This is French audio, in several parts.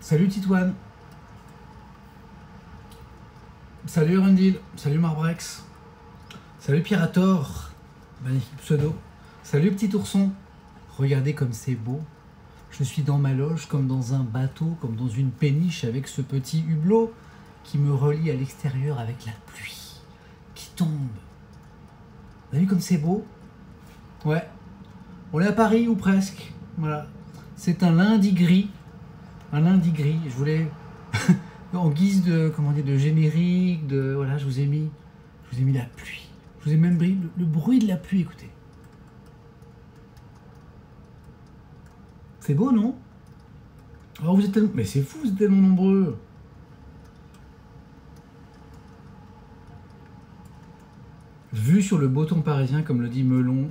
Salut Titouane. Salut Rundil. Salut Marbrex. Salut Pirator. Magnifique pseudo. Salut petit ourson. Regardez comme c'est beau. Je suis dans ma loge comme dans un bateau, comme dans une péniche avec ce petit hublot qui me relie à l'extérieur avec la pluie qui tombe. Vous avez vu comme c'est beau? Ouais. On est à Paris ou presque. Voilà. C'est un lundi gris. Un lundi gris. Je voulais, en guise de, comment dire, de générique, de, voilà, je vous ai mis la pluie. Je vous ai même mis le bruit de la pluie, écoutez. C'est beau, non? Oh, vous êtes tellement... Mais c'est fou, vous êtes tellement nombreux. Vu sur le beau temps parisien, comme le dit Melon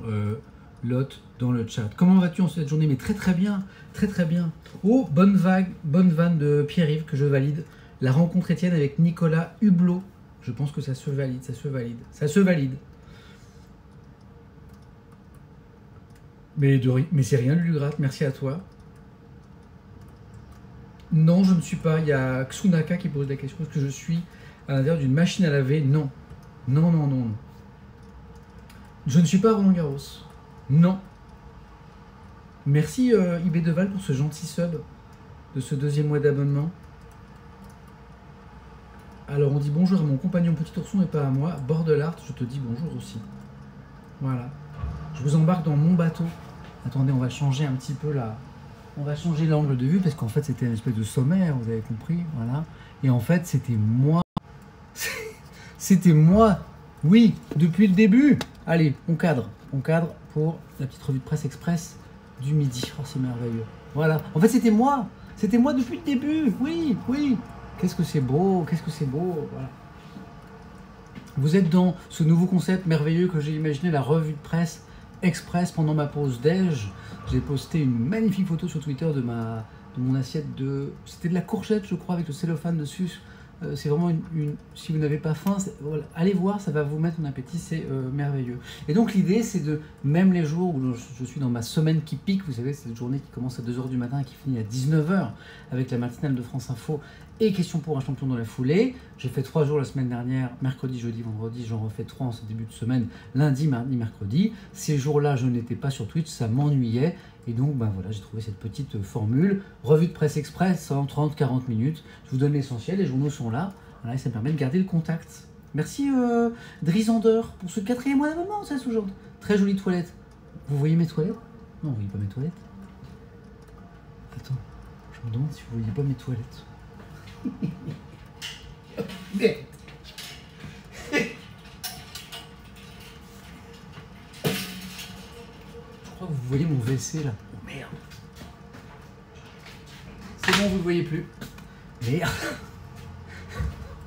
Lot dans le chat. Comment vas-tu en cette journée? Mais très très bien, très très bien. Oh, bonne vague, bonne vanne de Pierre-Yves que je valide. La rencontre Étienne avec Nicolas Hublot. Je pense que ça se valide, ça se valide, ça se valide. Mais c'est rien, Lugrate, merci à toi. Non, je ne suis pas. Il y a Xunaka qui pose la question. Est-ce que je suis à l'intérieur d'une machine à laver? Non. Non, non, non, non. Je ne suis pas Roland Garros. Non. Merci IB Deval pour ce gentil sub de ce deuxième mois d'abonnement. Alors on dit bonjour à mon compagnon petit ourson et pas à moi. Bordelart, je te dis bonjour aussi. Voilà. Je vous embarque dans mon bateau. Attendez, on va changer un petit peu là. On va changer l'angle de vue parce qu'en fait c'était une espèce de sommaire, vous avez compris. Voilà. Et en fait c'était moi. C'était moi. Oui, depuis le début. Allez, on cadre. On cadre pour la petite revue de presse express du midi. Oh, c'est merveilleux. Voilà. En fait, c'était moi. C'était moi depuis le début. Oui, oui. Qu'est-ce que c'est beau. Qu'est-ce que c'est beau. Voilà. Vous êtes dans ce nouveau concept merveilleux que j'ai imaginé, la revue de presse express pendant ma pause déj. J'ai posté une magnifique photo sur Twitter de mon assiette de... C'était de la courgette, je crois, avec le cellophane dessus. C'est vraiment si vous n'avez pas faim, voilà, allez voir, ça va vous mettre en appétit, c'est merveilleux. Et donc l'idée, c'est de, même les jours où je suis dans ma semaine qui pique, vous savez, c'est cette journée qui commence à 2h du matin et qui finit à 19h avec la matinale de France Info et question pour un champion dans la foulée. J'ai fait 3 jours la semaine dernière, mercredi, jeudi, vendredi, j'en refais 3 en ce début de semaine, lundi, mardi, mercredi. Ces jours-là, je n'étais pas sur Twitch, ça m'ennuyait. Et donc, ben voilà, j'ai trouvé cette petite formule. Revue de presse express, en 30-40 minutes. Je vous donne l'essentiel, les journaux sont là. Voilà, et ça me permet de garder le contact. Merci Drisander pour ce 4e mois d'abonnement, ça aujourd'hui. Très jolie toilette. Vous voyez mes toilettes? Non, vous voyez pas mes toilettes. Attends, je me demande si vous voyez pas mes toilettes. Merde. Vous voyez mon WC là? Oh merde! C'est bon, vous ne voyez plus. Merde!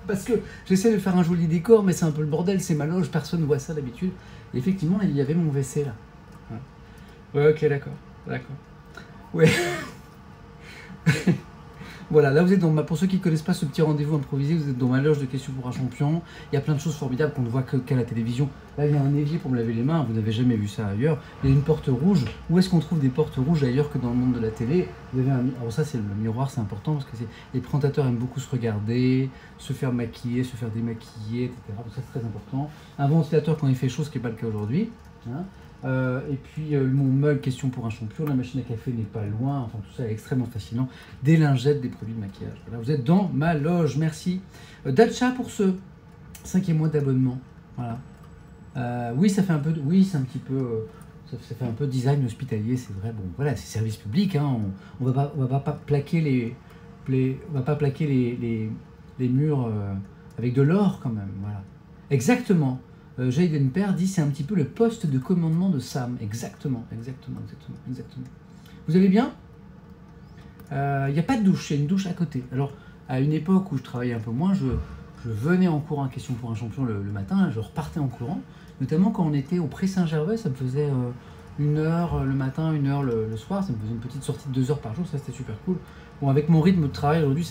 Parce que j'essaie de faire un joli décor, mais c'est un peu le bordel, c'est ma loge, personne ne voit ça d'habitude. Et effectivement, il y avait mon WC là. Ouais, ok, d'accord. D'accord. Ouais. Voilà, là vous êtes pour ceux qui ne connaissent pas ce petit rendez-vous improvisé, vous êtes dans ma loge de questions pour un champion. Il y a plein de choses formidables qu'on ne voit qu'à la télévision. Là il y a un évier pour me laver les mains, vous n'avez jamais vu ça ailleurs. Il y a une porte rouge. Où est-ce qu'on trouve des portes rouges ailleurs que dans le monde de la télé? Vous avez alors ça c'est le miroir, c'est important parce que les présentateurs aiment beaucoup se regarder, se faire maquiller, se faire démaquiller, etc. Donc ça c'est très important. Un ventilateur quand il fait chaud, ce qui n'est pas le cas aujourd'hui. Hein. Et puis mon mug question pour un champion, la machine à café n'est pas loin, enfin tout ça est extrêmement fascinant, des lingettes, des produits de maquillage. Voilà, vous êtes dans ma loge, merci. Dacha pour ce 5e mois d'abonnement. Voilà. Oui, ça fait un peu, oui, c'est un petit peu, ça fait un peu design hospitalier, c'est vrai. Bon, voilà, c'est service public, hein, on va pas plaquer les murs avec de l'or quand même. Voilà. Exactement. Jayden Père dit c'est un petit peu le poste de commandement de Sam. Exactement. Vous allez bien? Il n'y a pas de douche, il y a une douche à côté. Alors, à une époque où je travaillais un peu moins, je venais en courant à question pour un champion le matin, je repartais en courant. Notamment quand on était au Pré-Saint-Gervais, ça me faisait 1 heure le matin, 1 heure le soir. Ça me faisait une petite sortie de 2 heures par jour, ça c'était super cool. Bon, avec mon rythme de travail aujourd'hui,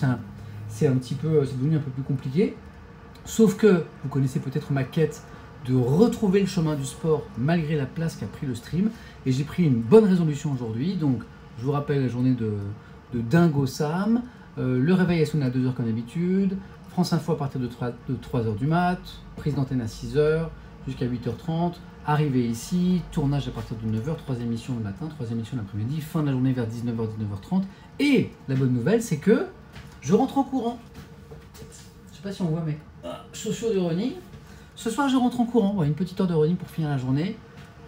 c'est devenu un peu plus compliqué. Sauf que, vous connaissez peut-être ma quête de retrouver le chemin du sport malgré la place qu'a pris le stream. Et j'ai pris une bonne résolution aujourd'hui. Donc, je vous rappelle la journée de Dingo Sam. Le réveil est sonné à 2h comme d'habitude. France Info à partir de 3h du mat. Prise d'antenne à 6h jusqu'à 8h30. Arrivée ici. Tournage à partir de 9h. 3 émissions le matin, 3 émissions l'après-midi. Fin de la journée vers 19h, 19h30. Et la bonne nouvelle, c'est que je rentre en courant. Je sais pas si on voit mes chaussures de running. Ce soir, je rentre en courant. Ouais, une petite heure de running pour finir la journée.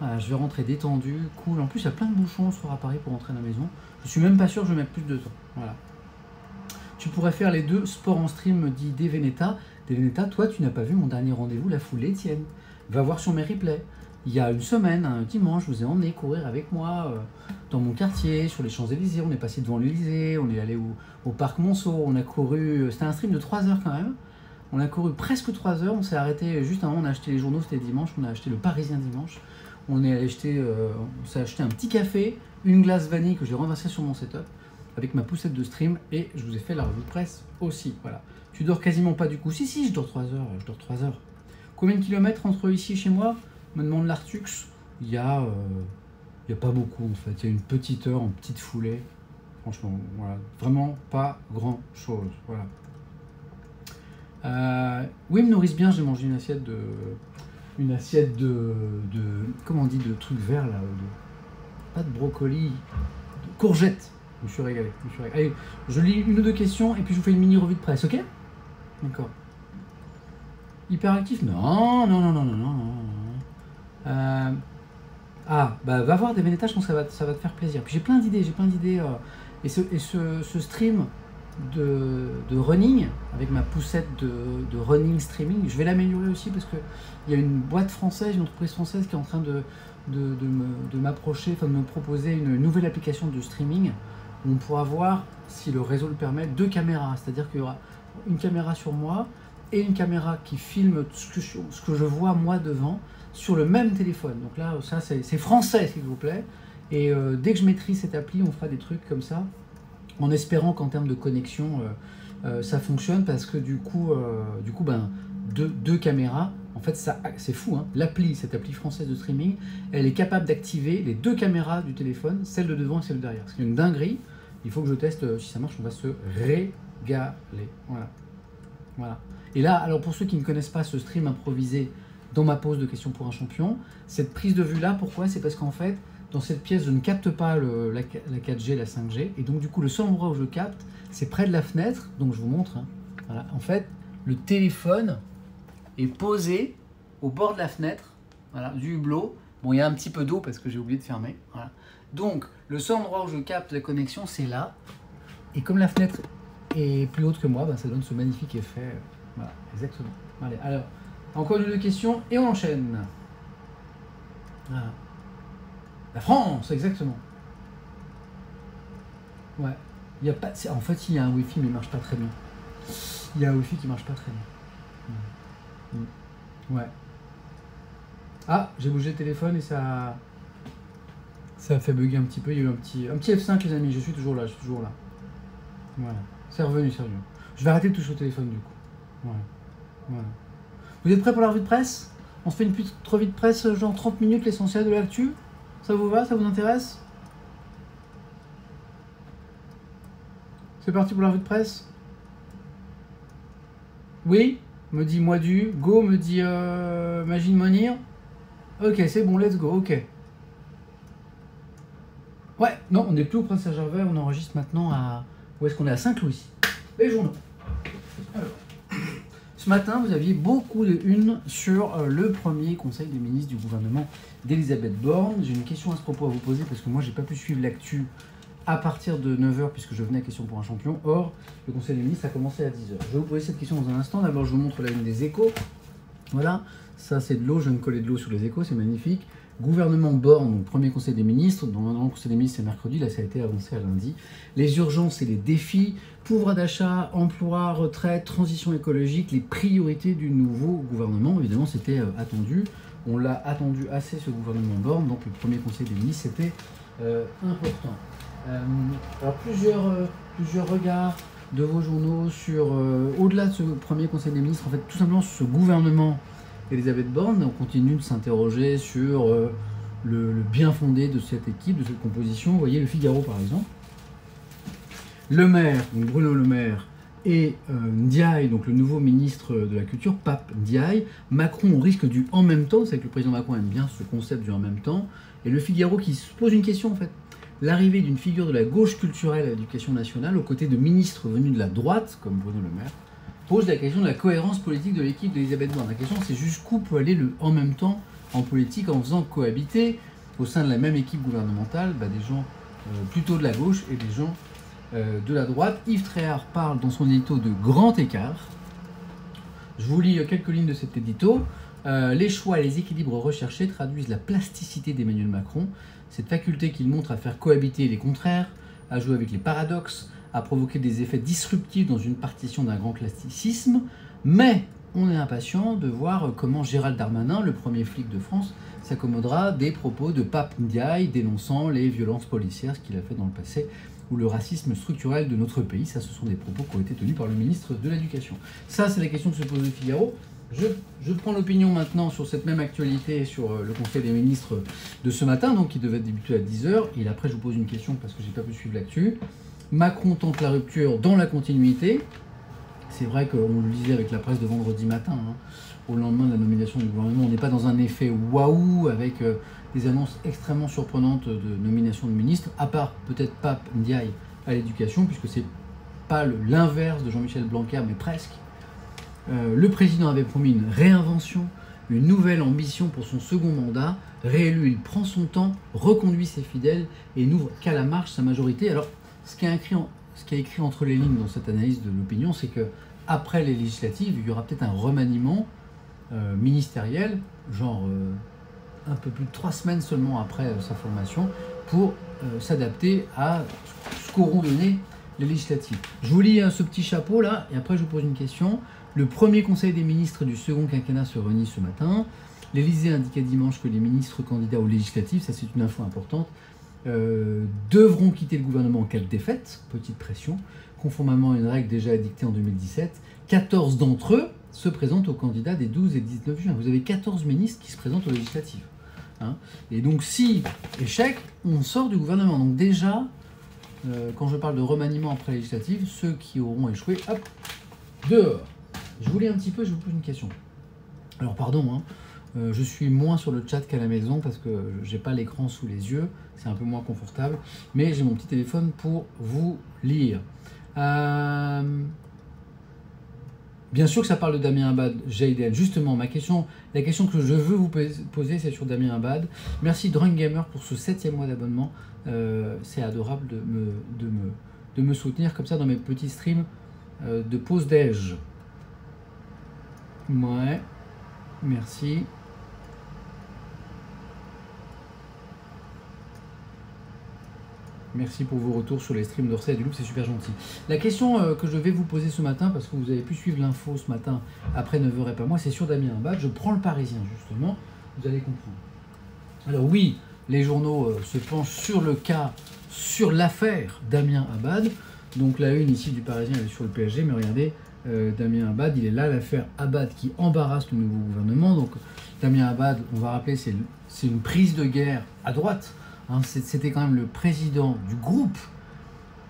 Voilà, je vais rentrer détendu, cool. En plus, il y a plein de bouchons ce soir à Paris pour rentrer à la maison. Je suis même pas sûr que je vais mettre plus de temps. Voilà. Tu pourrais faire les deux sports en stream, me dit Deveneta. Deveneta, toi, tu n'as pas vu mon dernier rendez-vous, la foulée, Étienne. Va voir sur mes replays. Il y a une semaine, un dimanche, je vous ai emmené courir avec moi dans mon quartier, sur les Champs-Élysées. On est passé devant l'Élysée, on est allé au parc Monceau. On a couru, c'était un stream de 3 heures quand même. On a couru presque 3 heures. On s'est arrêté juste avant, on a acheté les journaux, c'était dimanche. On a acheté le Parisien dimanche. On s'est acheté un petit café, une glace vanille que j'ai renversée sur mon setup avec ma poussette de stream et je vous ai fait la revue de presse aussi. Voilà. Tu dors quasiment pas du coup. Si, je dors 3 heures. Je dors 3 heures. Combien de kilomètres entre ici et chez moi? Me demande l'Artux. Il y a pas beaucoup en fait. Il y a une petite heure en petite foulée. Franchement, voilà. Vraiment pas grand chose. Voilà. Oui, ils me nourrissent bien. J'ai mangé une assiette de comment on dit, de trucs verts là, pas de brocoli, de courgettes. Je me suis régalé. Allez, je lis une ou deux questions et puis je vous fais une mini revue de presse, ok? D'accord. Hyperactif? Non. Va voir des Veneta, je pense que ça va te faire plaisir. Puis j'ai plein d'idées, et ce stream de running, avec ma poussette de running streaming, je vais l'améliorer aussi parce qu'il y a une boîte française, une entreprise française qui est en train de m'approcher, enfin de me proposer une nouvelle application de streaming où on pourra voir, si le réseau le permet, 2 caméras. C'est-à-dire qu'il y aura une caméra sur moi et une caméra qui filme ce que je vois moi devant sur le même téléphone. Donc là, ça c'est français s'il vous plaît. Et dès que je maîtrise cette appli, on fera des trucs comme ça, en espérant qu'en termes de connexion, ça fonctionne, parce que du coup, deux caméras, en fait, c'est fou, hein. Cette appli française de streaming, elle est capable d'activer les 2 caméras du téléphone, celle de devant et celle de derrière. C'est une dinguerie. Il faut que je teste, si ça marche, on va se régaler. Voilà. Et là, alors pour ceux qui ne connaissent pas ce stream improvisé dans ma pause de questions pour un champion, cette prise de vue là, pourquoi? C'est parce qu'en fait, dans cette pièce, je ne capte pas la 4G, la 5G, et donc du coup, le seul endroit où je capte, c'est près de la fenêtre. Donc je vous montre, hein. Voilà. En fait, le téléphone est posé au bord de la fenêtre, voilà, du hublot. Bon, il y a un petit peu d'eau parce que j'ai oublié de fermer. Voilà. Donc, le seul endroit où je capte la connexion, c'est là. Et comme la fenêtre est plus haute que moi, ça donne ce magnifique effet. Voilà, exactement. Allez, alors, encore une ou deux questions et on enchaîne. Voilà. La France, exactement. Ouais. Il y a pas, en fait, il y a un Wi-Fi, mais il marche pas très bien. Il y a un Wi-Fi qui marche pas très bien. Ouais. Ah, j'ai bougé le téléphone et ça a fait bugger un petit peu. Il y a eu un petit F5, les amis. Je suis toujours là. Voilà. C'est revenu, sérieux. Je vais arrêter de toucher au téléphone, du coup. Voilà. Vous êtes prêts pour la revue de presse? On se fait une petite revue de presse, genre 30 minutes, l'essentiel de l'actu. Ça vous va? Ça vous intéresse? C'est parti pour la revue de presse? Oui, me dit Moidu. Go, me dit Magie de Monir. Ok, c'est bon, let's go, ok. Ouais, non, on n'est plus au Prince-Gervais, on enregistre maintenant à... Où est-ce qu'on est? À Saint-Louis. Les journaux. Alors, ce matin, vous aviez beaucoup de unes sur le premier conseil des ministres du gouvernement d'Elisabeth Borne. J'ai une question à ce propos à vous poser parce que moi, j'ai pas pu suivre l'actu à partir de 9h puisque je venais à Question pour un champion. Or, le conseil des ministres a commencé à 10h. Je vais vous poser cette question dans un instant. D'abord, je vous montre la une des Échos. Voilà, ça c'est de l'eau, je viens de coller de l'eau sur les Échos, c'est magnifique. Gouvernement Borne, donc premier conseil des ministres, dans le conseil des ministres c'est mercredi, là ça a été avancé à lundi. Les urgences et les défis, pouvoir d'achat, emploi, retraite, transition écologique, les priorités du nouveau gouvernement. Évidemment c'était attendu, on l'a attendu assez ce gouvernement Borne, donc le premier conseil des ministres c'était important. Alors plusieurs regards de vos journaux sur, au-delà de ce premier conseil des ministres, en fait tout simplement ce gouvernement Elisabeth Borne, on continue de s'interroger sur le bien fondé de cette équipe, de cette composition. Vous voyez le Figaro par exemple. Le Maire, donc Bruno Le Maire, et Ndiaye, donc le nouveau ministre de la Culture, Pape Ndiaye. Macron au risque du en même temps, c'est que le président Macron aime bien ce concept du en même temps. Et le Figaro qui se pose une question en fait. L'arrivée d'une figure de la gauche culturelle à l'éducation nationale, aux côtés de ministres venus de la droite, comme Bruno Le Maire, pose la question de la cohérence politique de l'équipe d'Elisabeth Borne. La question c'est jusqu'où peut aller le en même temps en politique en faisant cohabiter au sein de la même équipe gouvernementale des gens plutôt de la gauche et des gens de la droite. Yves Tréhard parle dans son édito de grand écart. Je vous lis quelques lignes de cet édito. Les choix et les équilibres recherchés traduisent la plasticité d'Emmanuel Macron, cette faculté qu'il montre à faire cohabiter les contraires, à jouer avec les paradoxes, à provoquer des effets disruptifs dans une partition d'un grand classicisme. Mais on est impatient de voir comment Gérald Darmanin, le premier flic de France, s'accommodera des propos de Pape Ndiaye dénonçant les violences policières, ce qu'il a fait dans le passé, ou le racisme structurel de notre pays. Ça, ce sont des propos qui ont été tenus par le ministre de l'Éducation. Ça, c'est la question que se pose le Figaro. Je prends l'opinion maintenant sur cette même actualité, sur le Conseil des ministres de ce matin, donc qui devait débuter à 10h. Et après, je vous pose une question parce que j'ai pas pu suivre l'actu. Macron tente la rupture dans la continuité. C'est vrai qu'on le lisait avec la presse de vendredi matin, au lendemain de la nomination du gouvernement. On n'est pas dans un effet waouh avec des annonces extrêmement surprenantes de nomination de ministres, à part peut-être Pape Ndiaye à l'éducation, puisque c'est pas l'inverse de Jean-Michel Blanquer, mais presque. Le président avait promis une réinvention, une nouvelle ambition pour son second mandat. Réélu, il prend son temps, reconduit ses fidèles et n'ouvre qu'à la marche sa majorité. Alors, ce qui est écrit entre les lignes dans cette analyse de l'opinion, c'est que après les législatives, il y aura peut-être un remaniement ministériel, genre un peu plus de 3 semaines seulement après sa formation, pour s'adapter à ce qu'auront donné les législatives. Je vous lis ce petit chapeau là, et après je vous pose une question. Le premier conseil des ministres du second quinquennat se réunit ce matin. L'Élysée indiquait dimanche que les ministres candidats aux législatives, ça c'est une info importante, devront quitter le gouvernement en cas de défaite, petite pression, conformément à une règle déjà édictée en 2017. 14 d'entre eux se présentent aux candidats des 12 et 19 juin. Vous avez 14 ministres qui se présentent aux législatives. Et donc si échec, on sort du gouvernement. Donc déjà, quand je parle de remaniement après législative, ceux qui auront échoué, hop, dehors. Je vous lis un petit peu, je vous pose une question. Alors pardon, je suis moins sur le chat qu'à la maison parce que j'ai pas l'écran sous les yeux, c'est un peu moins confortable, mais j'ai mon petit téléphone pour vous lire. Bien sûr que ça parle de Damien Abad, Jayden. Justement, la question que je veux vous poser, c'est sur Damien Abad. Merci Drunk Gamer pour ce 7e mois d'abonnement. C'est adorable de me soutenir comme ça dans mes petits streams de pause déj. Ouais, merci. Merci pour vos retours sur les streams d'Orsay et du Louvre, c'est super gentil. La question que je vais vous poser ce matin, parce que vous avez pu suivre l'info ce matin après 9h et pas moi, c'est sur Damien Abad. Je prends le Parisien justement, vous allez comprendre. Alors oui, les journaux se penchent sur le cas, sur l'affaire Damien Abad. Donc la une ici du Parisien, elle est sur le PSG, mais regardez, Damien Abad, il est là, l'affaire Abad qui embarrasse le nouveau gouvernement. Donc Damien Abad, on va rappeler, c'est une prise de guerre à droite. C'était quand même le président du groupe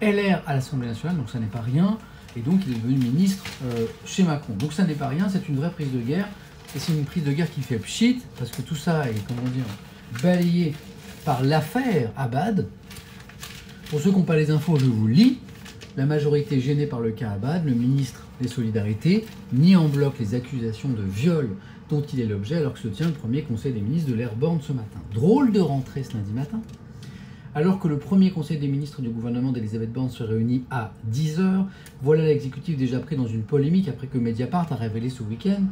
LR à l'Assemblée nationale, donc ça n'est pas rien. Et donc il est devenu ministre chez Macron. Donc ça n'est pas rien, c'est une vraie prise de guerre. Et c'est une prise de guerre qui fait pchit, parce que tout ça est, comment dire, balayé par l'affaire Abad. Pour ceux qui n'ont pas les infos, je vous lis. La majorité gênée par le cas Abad, le ministre des Solidarités nie en bloc les accusations de viol dont il est l'objet, alors que se tient le premier conseil des ministres de l'ère Borne ce matin. Drôle de rentrée ce lundi matin. Alors que le premier conseil des ministres du gouvernement d'Elisabeth Borne se réunit à 10h, voilà l'exécutif déjà pris dans une polémique après que Mediapart a révélé ce week-end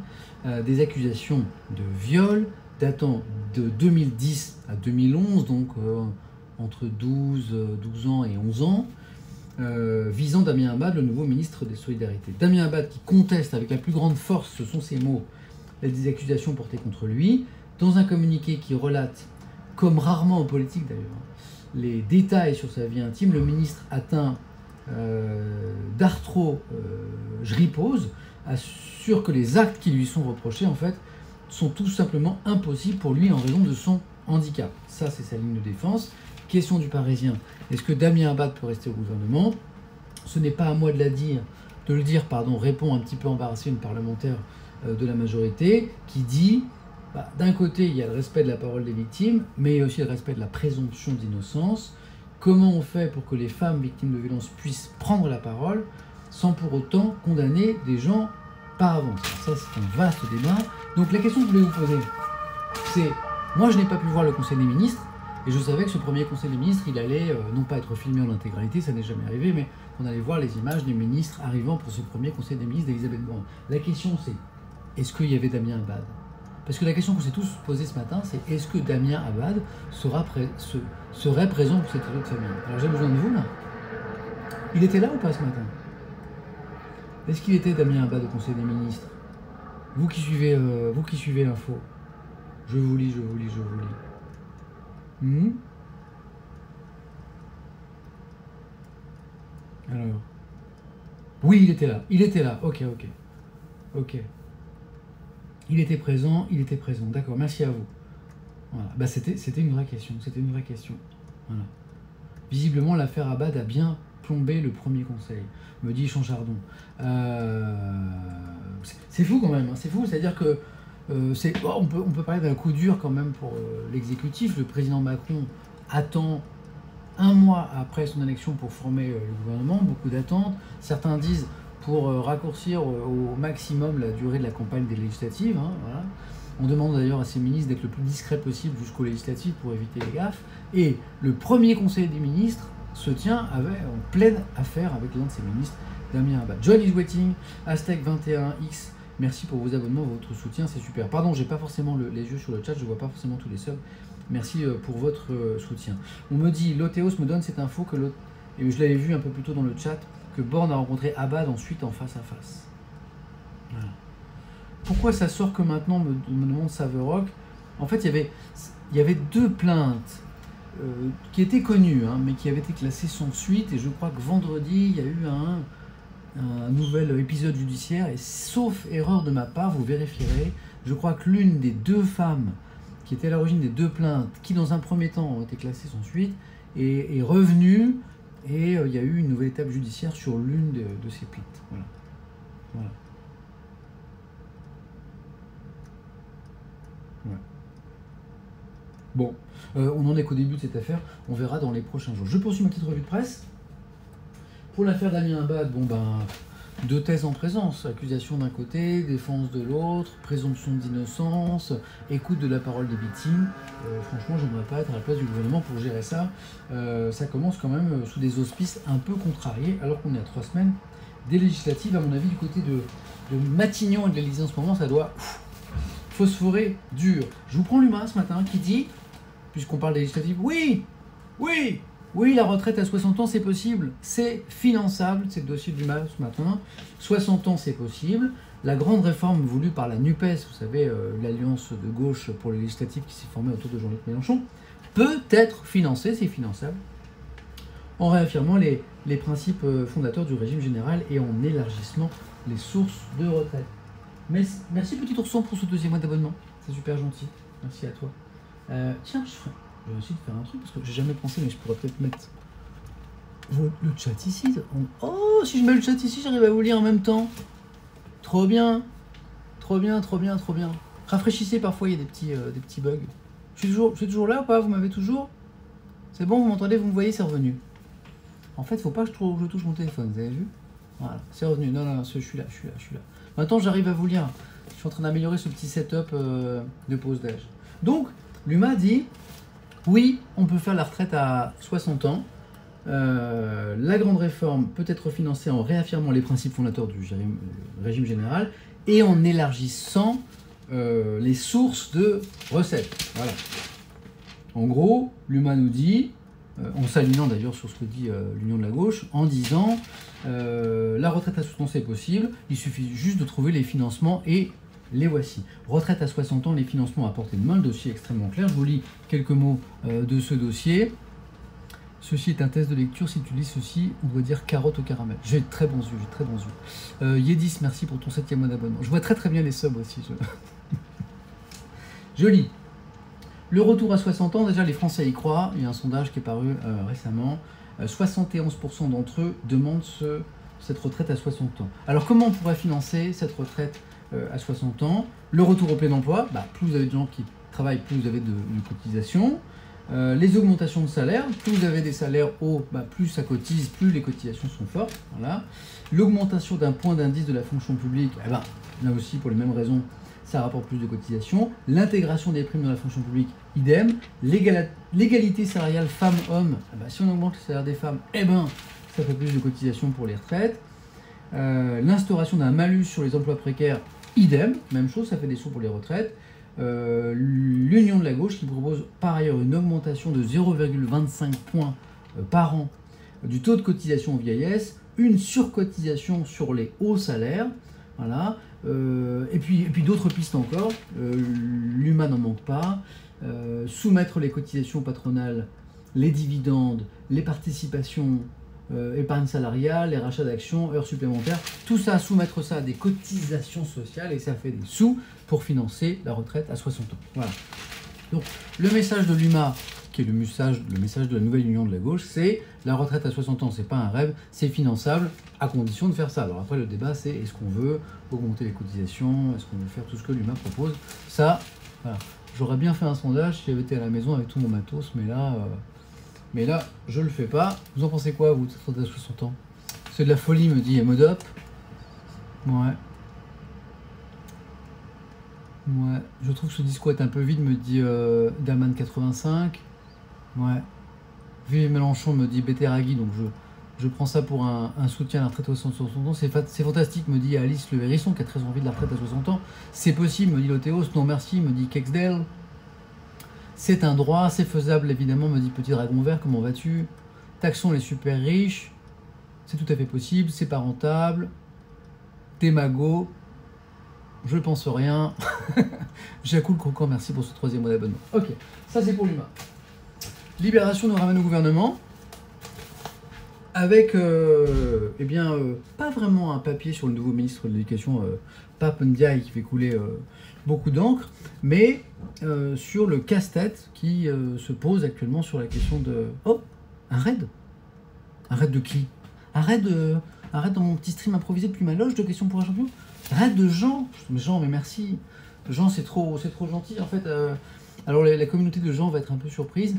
des accusations de viol datant de 2010 à 2011, donc entre 12 ans et 11 ans, visant Damien Abad, le nouveau ministre des Solidarités. Damien Abad qui conteste avec la plus grande force, ce sont ses mots, les accusations portées contre lui, dans un communiqué qui relate, comme rarement en politique d'ailleurs, les détails sur sa vie intime. Le ministre atteint d'arthrose assure que les actes qui lui sont reprochés en fait sont tout simplement impossibles pour lui en raison de son handicap. Ça, c'est sa ligne de défense. Question du Parisien, est-ce que Damien Abad peut rester au gouvernement? ce n'est pas à moi de le dire, répond un petit peu embarrassé une parlementaire de la majorité qui dit, d'un côté, il y a le respect de la parole des victimes, mais il y a aussi le respect de la présomption d'innocence. Comment on fait pour que les femmes victimes de violences puissent prendre la parole sans pour autant condamner des gens par avance? Ça, c'est un vaste débat. Donc la question que je voulais vous poser, c'est, moi je n'ai pas pu voir le Conseil des ministres, et je savais que ce premier Conseil des ministres, il allait non pas être filmé en intégralité, ça n'est jamais arrivé, mais on allait voir les images des ministres arrivant pour ce premier Conseil des ministres d'Elisabeth Borne. La question c'est, est-ce qu'il y avait Damien Abad? Parce que la question qu'on s'est tous posée ce matin, c'est est-ce que Damien Abad serait présent pour cette réunion de famille? Alors j'ai besoin de vous là. Il était là ou pas ce matin? Est-ce qu'il était Damien Abad au Conseil des ministres? Vous qui suivez l'info. Je vous lis. Alors. Oui, il était là. Ok. Il était présent, d'accord, merci à vous. Voilà. C'était une vraie question, Voilà. Visiblement, l'affaire Abad a bien plombé le premier conseil, me dit Chanchardon. C'est fou quand même, c'est fou, c'est-à-dire que on peut parler d'un coup dur quand même pour l'exécutif. Le président Macron attend 1 mois après son élection pour former le gouvernement, beaucoup d'attentes. Certains disent pour raccourcir au maximum la durée de la campagne des législatives. Voilà. On demande d'ailleurs à ces ministres d'être le plus discret possible jusqu'aux législatives pour éviter les gaffes. Et le premier conseil des ministres se tient en pleine affaire avec l'un de ces ministres, Damien Abad. John is waiting, Aztec21X, merci pour vos abonnements, votre soutien, c'est super. Pardon, j'ai pas forcément les yeux sur le chat, je vois pas forcément tous les subs. Merci pour votre soutien. On me dit, Lothéos me donne cette info et je l'avais vu un peu plus tôt dans le chat, que Borne a rencontré Abad ensuite en face à face. Voilà. Pourquoi ça sort que maintenant, me demande Saverock? En fait, il y avait 2 plaintes qui étaient connues, mais qui avaient été classées sans suite, et je crois que vendredi, il y a eu un nouvel épisode judiciaire, et sauf erreur de ma part, vous vérifierez, je crois que l'une des 2 femmes qui était à l'origine des 2 plaintes, qui dans un premier temps ont été classées sans suite, est revenue, et il y a eu une nouvelle étape judiciaire sur l'une de ces plaintes. Voilà. Bon, on n'en est qu'au début de cette affaire, on verra dans les prochains jours. Je poursuis ma petite revue de presse. Pour l'affaire Damien Abad, 2 thèses en présence, accusation d'un côté, défense de l'autre, présomption d'innocence, écoute de la parole des victimes. Franchement, j'aimerais pas être à la place du gouvernement pour gérer ça. Ça commence quand même sous des auspices un peu contrariés, alors qu'on est à 3 semaines des législatives. À mon avis, du côté de Matignon et de l'Élysée en ce moment, ça doit phosphorer dur. Je vous prends l'humain ce matin qui dit, puisqu'on parle des législatives, oui, la retraite à 60 ans, c'est possible, c'est finançable, c'est le dossier du MAS ce matin. 60 ans, c'est possible. La grande réforme voulue par la NUPES, vous savez, l'alliance de gauche pour les législatives qui s'est formée autour de Jean-Luc Mélenchon, peut être financée, c'est finançable, en réaffirmant les principes fondateurs du régime général et en élargissant les sources de retraite. Merci petit ourson pour ce 2e mois d'abonnement, c'est super gentil, merci à toi. Tiens, je vais essayer de faire un truc parce que j'ai jamais pensé, mais je pourrais peut-être mettre le chat ici. Oh, si je mets le chat ici, j'arrive à vous lire en même temps. Trop bien. Rafraîchissez, parfois il y a des petits bugs. Je suis toujours là ou pas? Vous m'avez toujours? C'est bon, vous m'entendez, vous me voyez, c'est revenu. En fait, faut pas que je touche mon téléphone, vous avez vu? Voilà, c'est revenu. Non, je suis là. Maintenant, j'arrive à vous lire. Je suis en train d'améliorer ce petit setup de pause d'âge. Donc, l'UMA dit, oui, on peut faire la retraite à 60 ans. La grande réforme peut être financée en réaffirmant les principes fondateurs du régime général et en élargissant les sources de recettes. Voilà. En gros, l'UMA nous dit, en s'alignant d'ailleurs sur ce que dit l'Union de la gauche, en disant la retraite à 60 ans c'est possible, il suffit juste de trouver les financements et les voici. Retraite à 60 ans, les financements à portée de main, le dossier est extrêmement clair. Je vous lis quelques mots de ce dossier. Ceci est un test de lecture, si tu lis ceci, on doit dire carotte au caramel. J'ai très bons yeux, Yedis, merci pour ton 7e mois d'abonnement. Je vois très bien les subs aussi. Je lis. Le retour à 60 ans, déjà les Français y croient, il y a un sondage qui est paru récemment. 71% d'entre eux demandent cette retraite à 60 ans. Alors comment on pourrait financer cette retraite à 60 ans? Le retour au plein emploi, plus vous avez de gens qui travaillent, plus vous avez de cotisations. Les augmentations de salaire, plus vous avez des salaires hauts, plus ça cotise, plus les cotisations sont fortes. Voilà. L'augmentation d'un point d'indice de la fonction publique, là aussi pour les mêmes raisons, ça rapporte plus de cotisations. L'intégration des primes dans la fonction publique, idem. L'égalité salariale femmes-hommes, si on augmente le salaire des femmes, ça fait plus de cotisations pour les retraites. L'instauration d'un malus sur les emplois précaires, idem, même chose, ça fait des sous pour les retraites. L'Union de la gauche qui propose par ailleurs une augmentation de 0,25 points par an du taux de cotisation aux vieillesse, une surcotisation sur les hauts salaires, voilà. Et puis d'autres pistes encore. L'UMA n'en manque pas. Soumettre les cotisations patronales, les dividendes, les participations, épargne salariale, les rachats d'actions, heures supplémentaires, tout ça, soumettre ça à des cotisations sociales et ça fait des sous pour financer la retraite à 60 ans. Voilà. Donc le message de l'UMA, qui est le message de la nouvelle union de la gauche, c'est la retraite à 60 ans, c'est pas un rêve, c'est finançable à condition de faire ça. Alors après le débat c'est est-ce qu'on veut augmenter les cotisations, est-ce qu'on veut faire tout ce que l'UMA propose. Ça, voilà. J'aurais bien fait un sondage si j'avais été à la maison avec tout mon matos, mais là, je le fais pas. Vous en pensez quoi, vous, de cette retraite à 60 ans? C'est de la folie, me dit Modop. Ouais. Je trouve que ce discours est un peu vide, me dit Daman85. Ouais. Vive Mélenchon, me dit Béteragui, donc je prends ça pour un soutien à la retraite à 60 ans. C'est fantastique, me dit Alice Le Hérisson, qui a très envie de la retraite à 60 ans. C'est possible, me dit Lothéos. Non merci, me dit Kexdale. C'est un droit, c'est faisable évidemment, me dit Petit Dragon Vert, comment vas-tu? Taxons les super riches, c'est tout à fait possible, c'est pas rentable. Démago, je pense rien. Jacou le Croquant, merci pour ce 3e mois d'abonnement. Ok, ça c'est pour l'UMA. Libération nous ramène au gouvernement, avec, pas vraiment un papier sur le nouveau ministre de l'Éducation, Pape Ndiaye, qui fait couler beaucoup d'encre, mais sur le casse-tête qui se pose actuellement sur la question de... Oh, un raid. Un raid de qui? Un raid dans mon petit stream improvisé depuis ma loge de questions pour un champion. Raid de Jean. Mais Jean, mais merci. Jean, c'est trop gentil, en fait. Alors, la communauté de Jean va être un peu surprise.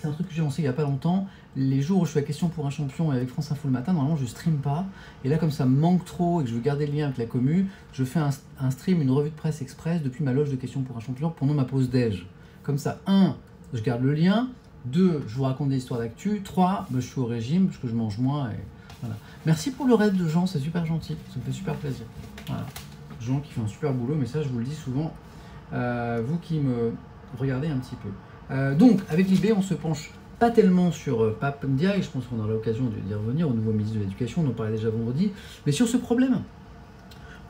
C'est un truc que j'ai lancé il n'y a pas longtemps. Les jours où je fais la question pour un champion avec France Info le matin, normalement je stream pas. Et là, comme ça me manque trop et que je veux garder le lien avec la commu, je fais un stream, une revue de presse express depuis ma loge de questions pour un champion pendant ma pause déj. Comme ça, 1, je garde le lien. 2, je vous raconte des histoires d'actu. 3, je suis au régime parce que je mange moins. Et voilà. Merci pour le raid de Jean, c'est super gentil. Ça me fait super plaisir. Voilà. Jean qui fait un super boulot, mais ça je vous le dis souvent. Vous qui me regardez un petit peu. Donc, avec l'IB, on se penche pas tellement sur Pape Ndiaye, je pense qu'on aura l'occasion d'y revenir, au nouveau ministre de l'Éducation, on en parlait déjà vendredi, mais sur ce problème.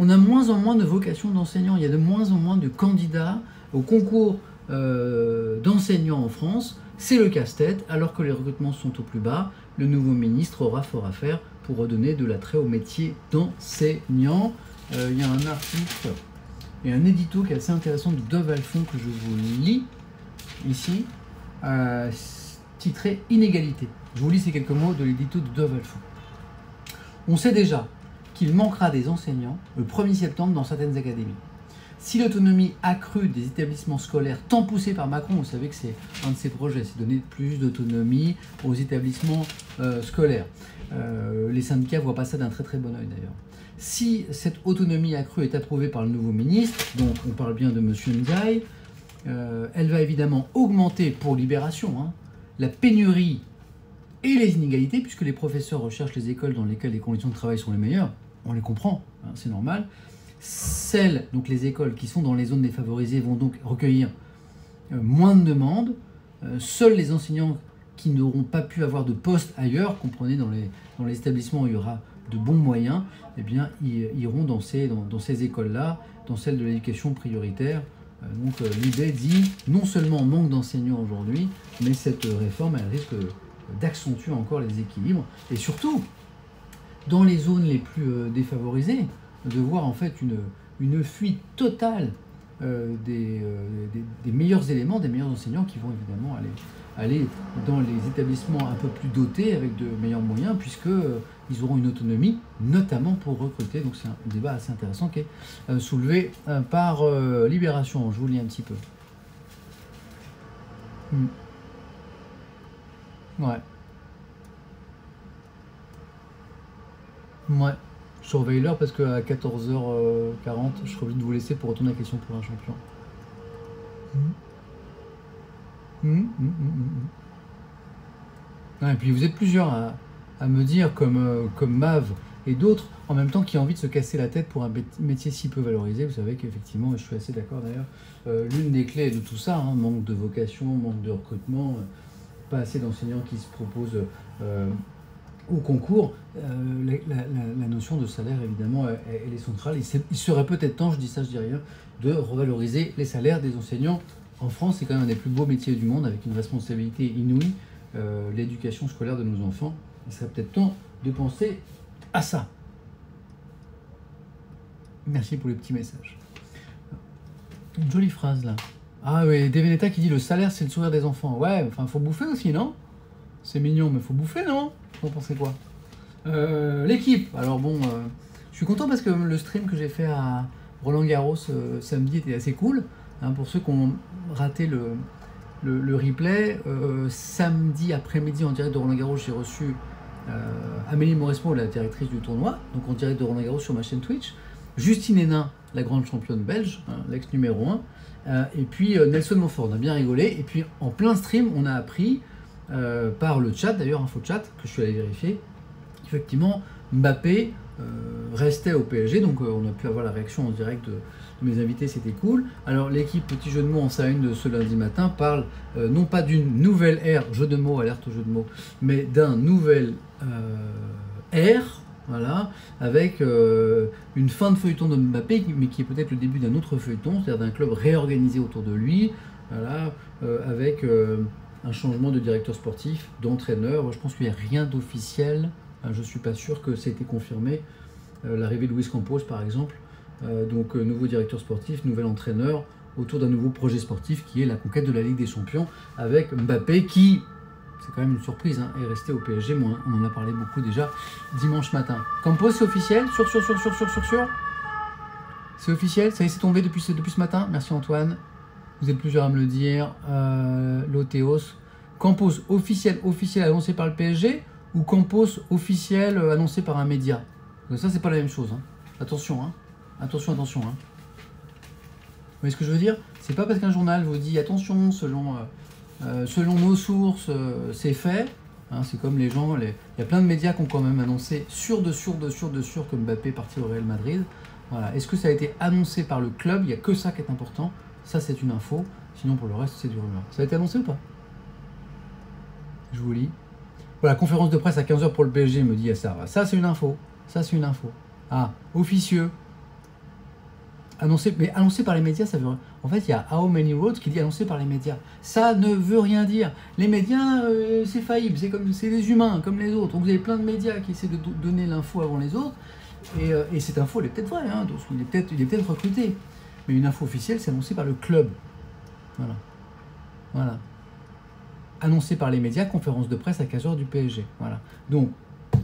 On a moins en moins de vocations d'enseignants, il y a de moins en moins de candidats au concours d'enseignants en France, c'est le casse-tête, alors que les recrutements sont au plus bas, le nouveau ministre aura fort à faire pour redonner de l'attrait au métier d'enseignant. Il y a un article et un édito qui est assez intéressant de Dove Alphon que je vous lis ici, titré Inégalité. Je vous lis ces quelques mots de l'édito de Dove Alphon. On sait déjà qu'il manquera des enseignants le 1er septembre dans certaines académies. Si l'autonomie accrue des établissements scolaires, tant poussée par Macron, vous savez que c'est un de ses projets, c'est donner plus d'autonomie aux établissements scolaires. Les syndicats ne voient pas ça d'un très très bon œil d'ailleurs. Si cette autonomie accrue est approuvée par le nouveau ministre, donc on parle bien de M. Ndiaye, elle va évidemment augmenter pour Libération la pénurie et les inégalités, puisque les professeurs recherchent les écoles dans lesquelles les conditions de travail sont les meilleures. On les comprend, c'est normal. Donc les écoles qui sont dans les zones défavorisées vont donc recueillir moins de demandes. Seuls les enseignants qui n'auront pas pu avoir de poste ailleurs, comprenez dans les établissements où il y aura de bons moyens, eh bien, iront dans ces écoles-là, dans celles de l'éducation prioritaire. Donc l'IB dit non seulement on manque d'enseignants aujourd'hui, mais cette réforme elle risque d'accentuer encore les déséquilibres et surtout dans les zones les plus défavorisées de voir en fait une fuite totale des meilleurs éléments, des meilleurs enseignants qui vont évidemment aller dans les établissements un peu plus dotés avec de meilleurs moyens, puisque ils auront une autonomie, notamment pour recruter. Donc c'est un débat assez intéressant qui est soulevé par Libération. Je vous lis un petit peu. Ouais. Ouais. Je surveille l'heure parce qu'à 14h40, je serai obligé de vous laisser pour retourner à la question pour un champion. Ouais, et puis vous êtes plusieurs à me dire, comme Mav et d'autres, en même temps, qui ont envie de se casser la tête pour un métier si peu valorisé. Vous savez qu'effectivement, et je suis assez d'accord d'ailleurs, l'une des clés de tout ça, hein, manque de vocation, manque de recrutement, pas assez d'enseignants qui se proposent au concours, la notion de salaire, évidemment, elle est centrale. Il serait peut-être temps, je dis ça, je dis rien, de revaloriser les salaires des enseignants. En France, c'est quand même un des plus beaux métiers du monde, avec une responsabilité inouïe, l'éducation scolaire de nos enfants. Il serait peut-être temps de penser à ça. Merci pour les petits messages. Une jolie phrase, là. Ah oui, Deveneta qui dit « Le salaire, c'est le sourire des enfants ». Ouais, enfin, faut bouffer aussi, non? C'est mignon, mais faut bouffer, non? Vous en pensez quoi? L'équipe. Alors bon, je suis content parce que le stream que j'ai fait à Roland Garros samedi était assez cool. Hein, pour ceux qui ont raté le replay, samedi après-midi en direct de Roland Garros, j'ai reçu Amélie Mauresmo, la directrice du tournoi, donc en direct de Roland Garros sur ma chaîne Twitch, Justine Hénin, la grande championne belge, hein, l'ex numéro 1, et puis Nelson Montfort. On a bien rigolé, et puis en plein stream, on a appris par le chat, d'ailleurs, InfoChat, que je suis allé vérifier, effectivement, Mbappé restait au PSG, donc on a pu avoir la réaction en direct de mes invités, c'était cool. Alors l'équipe Petit Jeu de mots en sa une de ce lundi matin parle non pas d'une nouvelle ère, jeu de mots, alerte au jeu de mots, mais d'un nouvel ère, voilà, avec une fin de feuilleton de Mbappé, mais qui est peut-être le début d'un autre feuilleton, c'est-à-dire d'un club réorganisé autour de lui, voilà, avec un changement de directeur sportif, d'entraîneur. Je pense qu'il n'y a rien d'officiel. Je ne suis pas sûr que ça ait été confirmé. L'arrivée de Luis Campos, par exemple. Donc, nouveau directeur sportif, nouvel entraîneur, autour d'un nouveau projet sportif qui est la conquête de la Ligue des Champions, avec Mbappé qui, c'est quand même une surprise, hein, est resté au PSG. On en a parlé beaucoup déjà dimanche matin. Campos, c'est officiel? Sûr. C'est officiel? Ça y est, c'est tombé depuis ce matin? Merci Antoine. Vous êtes plusieurs à me le dire. Lothéos. Campos officiel annoncé par le PSG ou Campos officiel annoncé par un média? Ça, c'est pas la même chose. Hein. Attention, hein. Attention. Hein. Vous voyez ce que je veux dire? C'est pas parce qu'un journal vous dit attention, selon nos sources, c'est fait. Hein, c'est comme les gens, il y a plein de médias qui ont quand même annoncé sûr que Mbappé partit au Real Madrid. Voilà. Est-ce que ça a été annoncé par le club? Il n'y a que ça qui est important. Ça, c'est une info. Sinon, pour le reste, c'est du rumeur. Ça a été annoncé ou pas? Je vous lis. Voilà, conférence de presse à 15h pour le PSG, me dit Yassar. Ça, c'est une info. Ah, officieux. Annoncé par les médias, ça veut... En fait, il y a How Many Roads qui dit annoncé par les médias. Ça ne veut rien dire. Les médias, c'est faillible. C'est des humains, comme les autres. Donc, vous avez plein de médias qui essaient de donner l'info avant les autres. Et cette info, elle est peut-être vraie. Hein, donc, il est peut-être recruté. Mais une info officielle, c'est annoncé par le club. Voilà. Annoncé par les médias, conférence de presse à 15h du PSG. Voilà. Donc,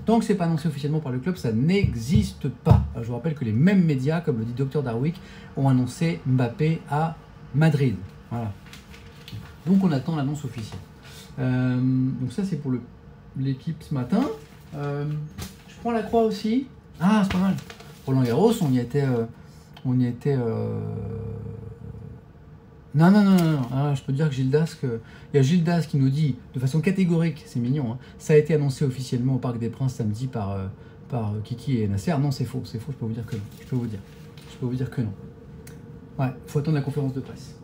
tant que c'est pas annoncé officiellement par le club, ça n'existe pas. Alors, je vous rappelle que les mêmes médias, comme le dit Dr Darwick, ont annoncé Mbappé à Madrid. Voilà. Donc, on attend l'annonce officielle. Donc, ça, c'est pour l'équipe ce matin. Je prends la croix aussi. Ah, c'est pas mal. Roland Garros, on y était... Non. Ah, je peux te dire que Gildas, il y a Gildas qui nous dit de façon catégorique, c'est mignon, hein, ça a été annoncé officiellement au Parc des Princes samedi par Kiki et Nasser. Non, c'est faux, je peux vous dire que non. Je peux vous dire que non. Ouais, faut attendre la conférence de presse.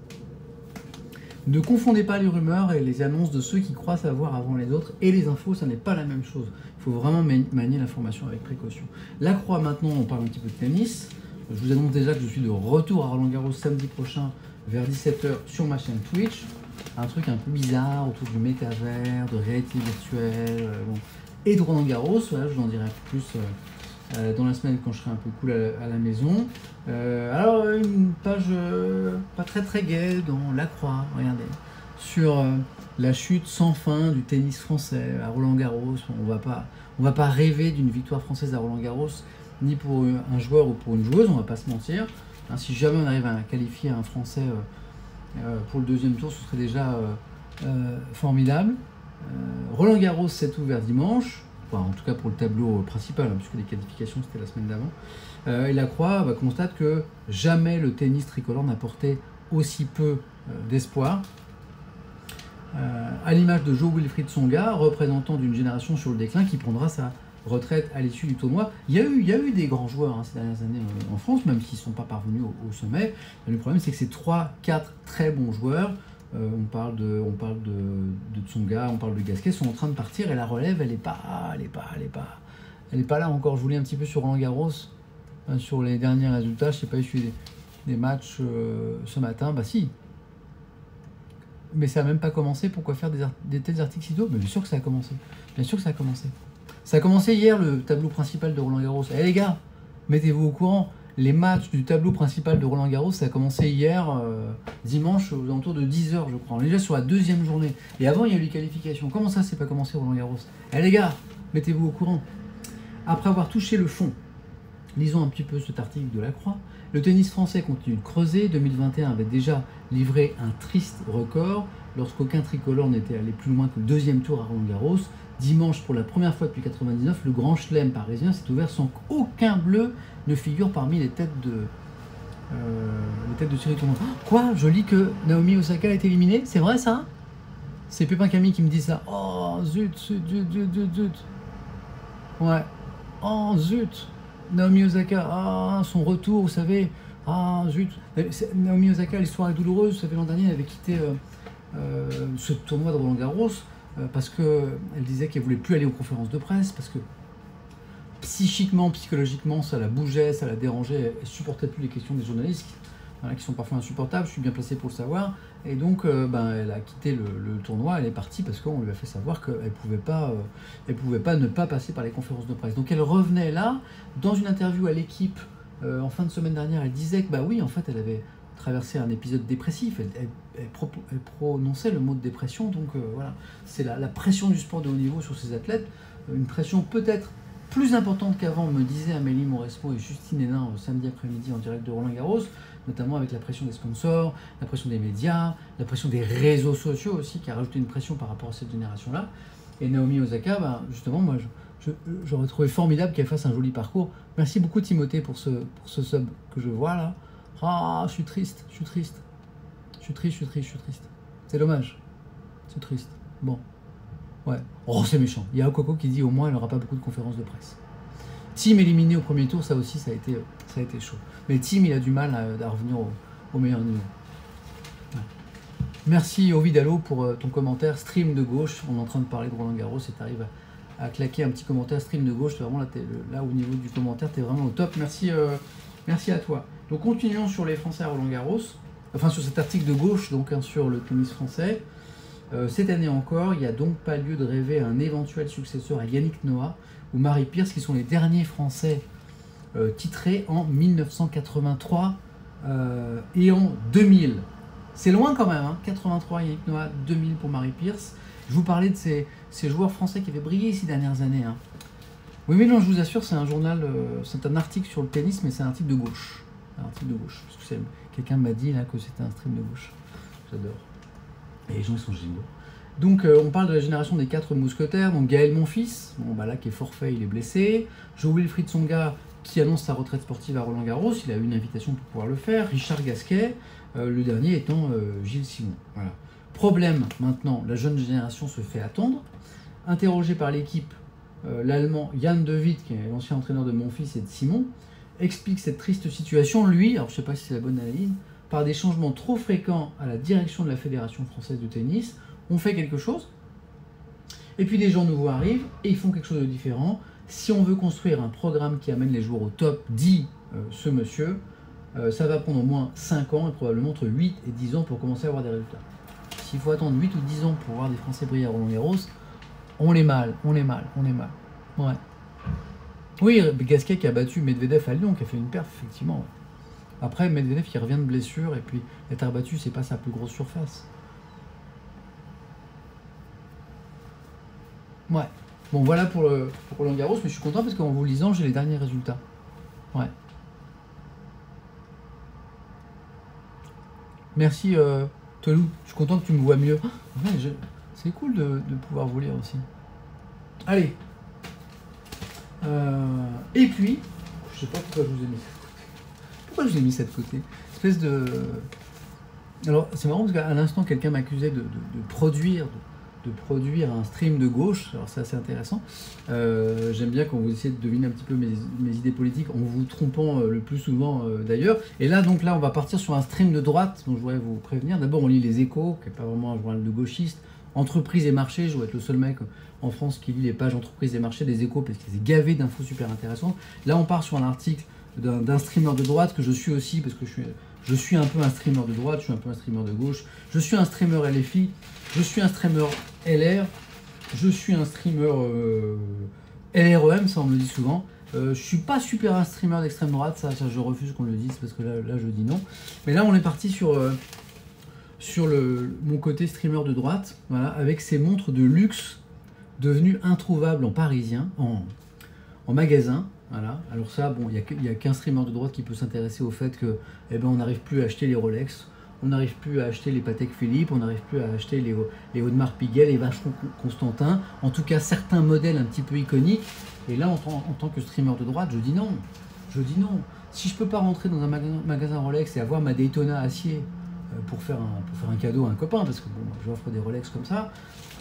Ne confondez pas les rumeurs et les annonces de ceux qui croient savoir avant les autres et les infos, ça n'est pas la même chose. Il faut vraiment manier l'information avec précaution. La croix, maintenant, on parle un petit peu de tennis. Je vous annonce déjà que je suis de retour à Roland Garros samedi prochain vers 17h sur ma chaîne Twitch. Un truc un peu bizarre autour du métavers, de réalité virtuelle, et de Roland Garros. Voilà, je vous en dirai plus dans la semaine quand je serai un peu cool à la maison. Alors, une page pas très très gaie dans La Croix, regardez, sur la chute sans fin du tennis français à Roland-Garros. On va pas rêver d'une victoire française à Roland-Garros, ni pour un joueur ou pour une joueuse, on va pas se mentir. Hein, si jamais on arrive à qualifier un Français pour le deuxième tour, ce serait déjà formidable. Roland-Garros s'est ouvert dimanche, enfin, en tout cas pour le tableau principal, hein, puisque les qualifications c'était la semaine d'avant. Et la Croix constate que jamais le tennis tricolore n'a porté aussi peu d'espoir. À l'image de Jo-Wilfried Tsonga, représentant d'une génération sur le déclin qui prendra sa retraite à l'issue du tournoi. Il y a eu des grands joueurs ces dernières années en France, même s'ils ne sont pas parvenus au sommet. Le problème, c'est que ces 3-4 très bons joueurs, on parle de Tsonga, on parle de Gasquet, sont en train de partir et la relève, elle est pas là encore. Je voulais un petit peu sur Roland-Garros, sur les derniers résultats. Je sais pas, il y a eu des matchs ce matin. Bah si. Mais ça n'a même pas commencé. Pourquoi faire des tels articles si tôt? Mais bien sûr que ça a commencé. Bien sûr que ça a commencé. Ça a commencé hier, le tableau principal de Roland-Garros. Eh les gars, mettez-vous au courant. Les matchs du tableau principal de Roland-Garros, ça a commencé hier, dimanche, aux alentours de 10h, je crois. On est déjà sur la deuxième journée. Et avant, il y a eu les qualifications. Comment ça, c'est pas commencé Roland-Garros? Eh les gars, mettez-vous au courant. Après avoir touché le fond, lisons un petit peu cet article de La Croix. Le tennis français continue de creuser. 2021 avait déjà livré un triste record lorsqu'aucun tricolore n'était allé plus loin que le deuxième tour à Roland-Garros. Dimanche, pour la première fois depuis 1999, le Grand Chelem parisien s'est ouvert sans qu'aucun bleu ne figure parmi les têtes de série tournoi. Quoi? Je lis que Naomi Osaka a été éliminée? C'est vrai ça? C'est Pépin Camille qui me dit ça. Oh zut, zut, zut, zut, zut, zut. Ouais. Oh zut. Naomi Osaka, ah, son retour, vous savez. Ah zut. Naomi Osaka, l'histoire est douloureuse. Vous savez, l'an dernier, elle avait quitté ce tournoi de Roland-Garros parce qu'elle disait qu'elle voulait plus aller aux conférences de presse, parce que psychiquement, psychologiquement, ça la bougeait, ça la dérangeait, elle supportait plus les questions des journalistes, qui sont parfois insupportables, je suis bien placé pour le savoir, et donc elle a quitté le tournoi, elle est partie parce qu'on lui a fait savoir qu'elle pouvait pas ne pas passer par les conférences de presse. Donc elle revenait là, dans une interview à l'équipe, en fin de semaine dernière, elle disait que oui, en fait, elle avait traversé un épisode dépressif, elle prononçait le mot de dépression, donc voilà, c'est la pression du sport de haut niveau sur ces athlètes, une pression peut-être plus importante qu'avant, me disaient Amélie Mauresmo et Justine Hénin samedi après-midi en direct de Roland-Garros, notamment avec la pression des sponsors, la pression des médias, la pression des réseaux sociaux aussi, qui a rajouté une pression par rapport à cette génération-là. Et Naomi Osaka, justement, moi, j'aurais trouvé formidable qu'elle fasse un joli parcours. Merci beaucoup Timothée pour ce sub que je vois là. Ah, je suis triste. C'est dommage. C'est triste. Bon. Ouais. Oh, c'est méchant. Il y a Okoko qui dit au moins elle n'aura pas beaucoup de conférences de presse. Team éliminé au premier tour, ça aussi, ça a été chaud. Mais Team, il a du mal à revenir au meilleur niveau. Ouais. Merci Ovidalo pour ton commentaire. Stream de gauche. On est en train de parler de Roland-Garros et tu arrives à claquer un petit commentaire stream de gauche. Vraiment là, au niveau du commentaire, tu es vraiment au top. Merci à toi. Donc continuons sur les Français à Roland-Garros. Enfin, sur cet article de gauche, donc sur le tennis français. Cette année encore, il n'y a donc pas lieu de rêver à un éventuel successeur à Yannick Noah ou Marie Pierce, qui sont les derniers Français titrés en 1983 et en 2000. C'est loin quand même, 83 Yannick Noah, 2000 pour Marie Pierce. Je vous parlais de ces joueurs français qui avaient brillé ces dernières années. Oui, mais non, je vous assure, c'est un journal, c'est un article sur le tennis, mais c'est un article de gauche. Parce que quelqu'un m'a dit là que c'était un stream de gauche. J'adore. Et les gens, ils sont géniaux. Donc, on parle de la génération des 4 mousquetaires. Donc, Gaël Monfils, là, qui est forfait, il est blessé. Jo-Wilfried Tsonga, qui annonce sa retraite sportive à Roland-Garros. Il a eu une invitation pour pouvoir le faire. Richard Gasquet, le dernier étant Gilles Simon. Voilà. Problème, maintenant, la jeune génération se fait attendre. Interrogé par l'équipe, l'Allemand Jan de Witt, qui est l'ancien entraîneur de Monfils et de Simon, explique cette triste situation, lui, alors je ne sais pas si c'est la bonne analyse, par des changements trop fréquents à la direction de la Fédération française de tennis. On fait quelque chose, et puis des gens nouveaux arrivent, et ils font quelque chose de différent. Si on veut construire un programme qui amène les joueurs au top, dit ce monsieur, ça va prendre au moins 5 ans, et probablement entre 8 et 10 ans pour commencer à avoir des résultats. S'il faut attendre 8 ou 10 ans pour voir des Français briller à Roland-Garros, on est mal. Ouais. Oui, Gasquet qui a battu Medvedev à Lyon, qui a fait une perf, effectivement. Après, Medvedev qui revient de blessure, et puis être abattu, c'est pas sa plus grosse surface. Ouais. Bon, voilà pour Roland Garros, mais je suis content parce qu'en vous lisant, j'ai les derniers résultats. Ouais. Merci, Tolou. Je suis content que tu me vois mieux. Ouais, c'est cool de pouvoir vous lire aussi. Allez. Et puis, je sais pas pourquoi je vous ai mis ça de côté. Pourquoi je vous ai mis ça de côté? Espèce de... Alors, c'est marrant parce qu'à l'instant, quelqu'un m'accusait de produire un stream de gauche. Alors, c'est assez intéressant. J'aime bien quand vous essayez de deviner un petit peu mes idées politiques en vous trompant le plus souvent d'ailleurs. Et là, donc là, on va partir sur un stream de droite, donc je voudrais vous prévenir. D'abord, on lit Les Échos, qui n'est pas vraiment un journal de gauchiste. Entreprises et marchés, je dois être le seul mec en France qui lit les pages Entreprises et marchés des Échos parce qu'il est gavé d'infos super intéressantes. Là, on part sur un article d'un streamer de droite que je suis aussi parce que je suis un peu un streamer de droite, je suis un peu un streamer de gauche, je suis un streamer LFI, je suis un streamer LR, je suis un streamer LREM, ça on me le dit souvent. Je suis pas super un streamer d'extrême droite, ça je refuse qu'on le dise parce que là je dis non. Mais là on est parti sur mon côté streamer de droite, voilà, avec ces montres de luxe devenues introuvables en parisien, en magasin. Voilà. Alors ça, bon, il y a qu'un streamer de droite qui peut s'intéresser au fait que, eh ben, on n'arrive plus à acheter les Rolex, on n'arrive plus à acheter les Patek Philippe, on n'arrive plus à acheter les Audemars Piguet, les Vacheron Constantin, en tout cas certains modèles un petit peu iconiques. Et là, en tant que streamer de droite, je dis non. Je dis non. Si je peux pas rentrer dans un magasin Rolex et avoir ma Daytona acier pour faire un cadeau à un copain, parce que bon, j'offre des Rolex comme ça,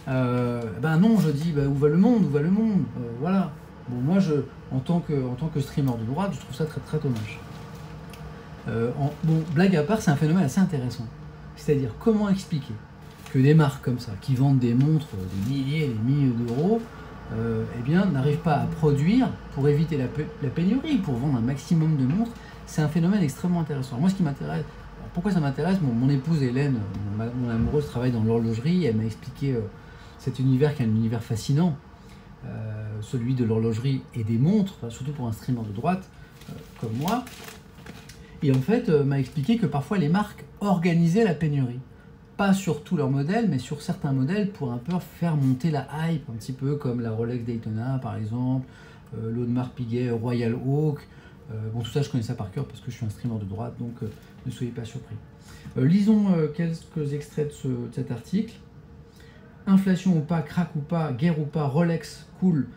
ben non, je dis, où va le monde, voilà. Bon, moi, en tant que streamer de droite, je trouve ça très très dommage. Bon, blague à part, c'est un phénomène assez intéressant. C'est-à-dire, comment expliquer que des marques comme ça, qui vendent des montres des milliers et des milliers d'euros, eh bien, n'arrivent pas à produire pour éviter la pénurie, pour vendre un maximum de montres. C'est un phénomène extrêmement intéressant. Moi, ce qui m'intéresse, pourquoi ça m'intéresse, mon épouse Hélène, mon amoureuse, travaille dans l'horlogerie, elle m'a expliqué cet univers qui est un univers fascinant. Celui de l'horlogerie et des montres, surtout pour un streamer de droite comme moi. Et en fait, m'a expliqué que parfois les marques organisaient la pénurie. Pas sur tous leurs modèles, mais sur certains modèles pour un peu faire monter la hype, un petit peu comme la Rolex Daytona par exemple, l'Audemars Piguet Royal Oak. Bon, tout ça, je connais ça par cœur parce que je suis un streamer de droite, donc ne soyez pas surpris. Lisons quelques extraits de cet article. Inflation ou pas, crack ou pas, guerre ou pas, Rolex croule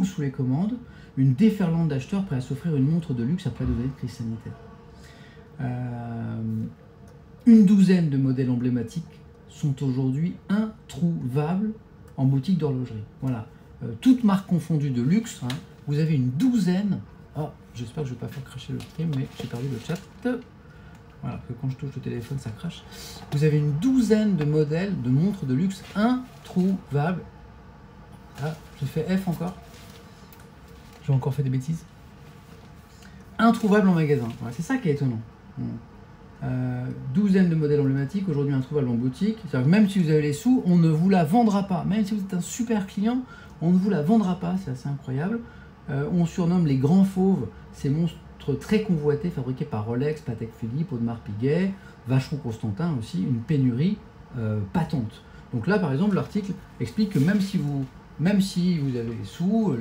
sous les commandes. Une déferlante d'acheteurs prêts à s'offrir une montre de luxe après 2 années de crise sanitaire. Une douzaine de modèles emblématiques sont aujourd'hui introuvables en boutique d'horlogerie. Voilà. Toutes marques confondues de luxe, hein, vous avez une douzaine. Oh, j'espère que je ne vais pas faire cracher le stream, mais j'ai perdu le chat. Voilà, que quand je touche le téléphone, ça crache. Vous avez une douzaine de modèles de montres de luxe introuvables. Ah, j'ai fait F encore. J'ai encore fait des bêtises. Introuvables en magasin. Voilà, c'est ça qui est étonnant. Douzaine de modèles emblématiques, aujourd'hui introuvables en boutique. C'est-à-dire que même si vous avez les sous, on ne vous la vendra pas. Même si vous êtes un super client, on ne vous la vendra pas. C'est assez incroyable. On surnomme les grands fauves ces monstres très convoités, fabriqués par Rolex, Patek Philippe, Audemars Piguet, Vacheron Constantin aussi, une pénurie patente. Donc là, par exemple, l'article explique que même si vous avez les sous,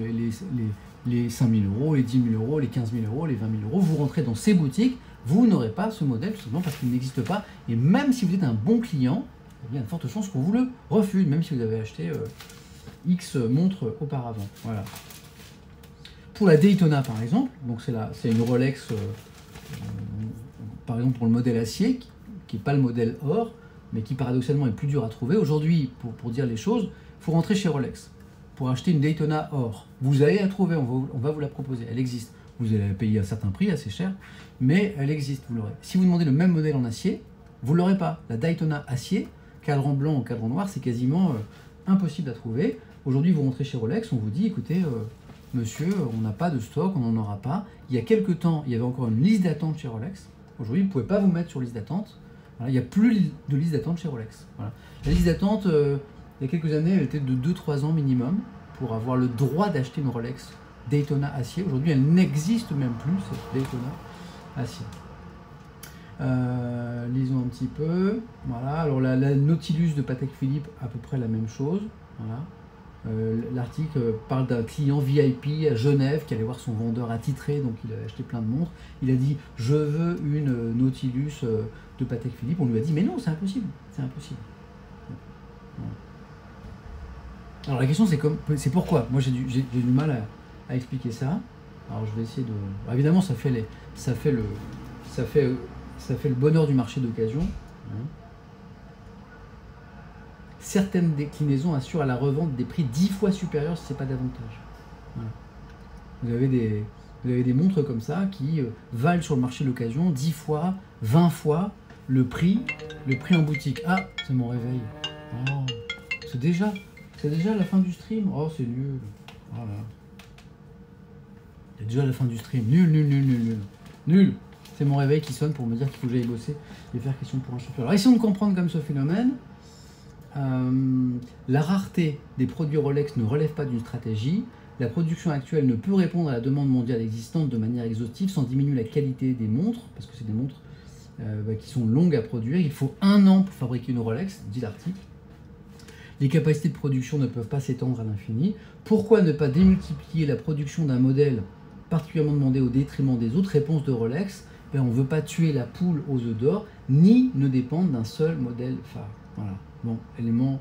les 5 000 euros, les 10 000 euros, les 15 000 euros, les 20 000 euros, vous rentrez dans ces boutiques, vous n'aurez pas ce modèle, tout simplement parce qu'il n'existe pas. Et même si vous êtes un bon client, il y a de fortes chances qu'on vous le refuse, même si vous avez acheté X montres auparavant. Voilà. Pour la Daytona, par exemple, donc c'est une Rolex, par exemple pour le modèle acier, qui n'est pas le modèle or, mais qui paradoxalement est plus dur à trouver. Aujourd'hui, pour dire les choses, il faut rentrer chez Rolex pour acheter une Daytona or. Vous allez la trouver, on va vous la proposer, elle existe. Vous allez la payer à un certain prix, assez cher, mais elle existe, vous l'aurez. Si vous demandez le même modèle en acier, vous ne l'aurez pas. La Daytona acier, cadran blanc ou cadran noir, c'est quasiment impossible à trouver. Aujourd'hui, vous rentrez chez Rolex, on vous dit, écoutez, monsieur, on n'a pas de stock, on n'en aura pas. Il y a quelques temps, il y avait encore une liste d'attente chez Rolex. Aujourd'hui, vous ne pouvez pas vous mettre sur liste d'attente. Voilà, il n'y a plus de liste d'attente chez Rolex. Voilà. La liste d'attente, il y a quelques années, elle était de 2-3 ans minimum pour avoir le droit d'acheter une Rolex Daytona acier. Aujourd'hui, elle n'existe même plus, cette Daytona acier. Lisons un petit peu. Voilà. Alors la Nautilus de Patek Philippe, à peu près la même chose. Voilà. L'article parle d'un client VIP à Genève qui allait voir son vendeur attitré, donc il a acheté plein de montres. Il a dit je veux une Nautilus de Patek Philippe. On lui a dit mais non, c'est impossible, c'est impossible. Voilà. Alors la question c'est pourquoi. Moi j'ai du mal à expliquer ça. Alors je vais essayer de. Alors, évidemment ça fait le bonheur du marché d'occasion. Hein. Certaines déclinaisons assurent à la revente des prix 10 fois supérieurs si ce n'est pas davantage. Voilà. Vous avez des montres comme ça qui valent sur le marché de l'occasion 10 fois, 20 fois le prix en boutique. Ah, c'est mon réveil. Oh, c'est déjà la fin du stream. Oh, c'est nul. Voilà. C'est déjà la fin du stream. Nul. C'est mon réveil qui sonne pour me dire qu'il faut que j'aille bosser et faire question pour un champion. Alors, essayons de comprendre comme ce phénomène. La rareté des produits Rolex ne relève pas d'une stratégie. La production actuelle ne peut répondre à la demande mondiale existante de manière exhaustive sans diminuer la qualité des montres, parce que c'est des montres qui sont longues à produire. Il faut 1 an pour fabriquer une Rolex, dit l'article. Les capacités de production ne peuvent pas s'étendre à l'infini. Pourquoi ne pas démultiplier la production d'un modèle particulièrement demandé au détriment des autres? Réponse de Rolex, on ne veut pas tuer la poule aux œufs d'or, ni ne dépendre d'un seul modèle phare. Voilà. Bon, élément